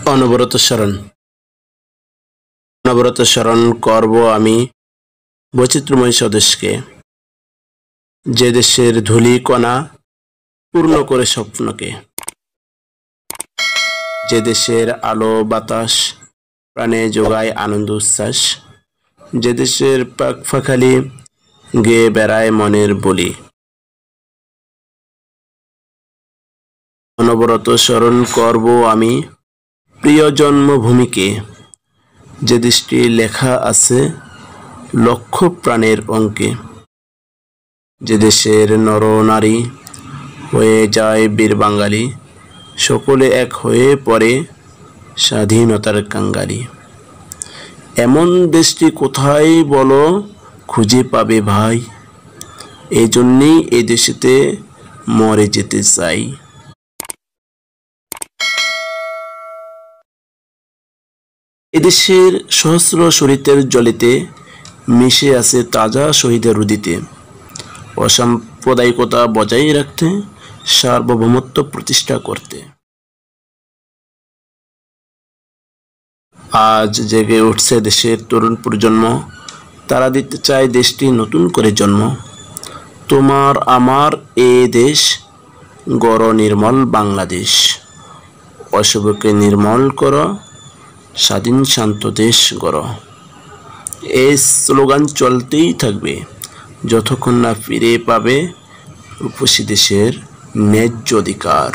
অনবরত স্মরণ অনবরত স্মরণ করব আমি বৈচিত্র্যময় স্বদেশকে, যে দেশের ধূলি কণা পূর্ণ করে স্বপ্নকে, যে দেশের আলো বাতাস প্রাণে যোগায় আনন্দ উচ্ছ্বাস, যে দেশের পাখপাখালি গেয়ে বেড়ায় মনের বলি। অনবরত স্মরণ করব আমি প্রিয় জন্মভূমিকে, যে দেশটি লেখা আছে লক্ষ প্রাণের অঙ্কে, যে দেশের নর নারী হয়ে যায় বীর বাঙালি, সকলে এক হয়ে পড়ে স্বাধীনতার কাঙ্গালি। এমন দেশটি কোথায় বলো খুঁজে পাবে ভাই, এই জন্যেই এই দেশেতে মরে যেতে চাই। এদেশের সহস্র শরীরের জলেতে মিশে আছে তাজা শহীদের উদিতে, অসাম্প্রদায়িকতা বজায় রাখতে, সার্বভৌমত্ব প্রতিষ্ঠা করতে। আজ জেগে উঠছে দেশের তরুণ প্রজন্ম, তারা দিতে চায় দেশটি নতুন করে জন্ম। তোমার আমার এ দেশ, গড় নির্মল বাংলাদেশ, অশুভকে নির্মল করো, স্বাধীন শান্ত দেশ গড়। এই স্লোগান চলতেই থাকবে যতক্ষণ না ফিরে পাবে রূপসী দেশের ন্যায্য অধিকার।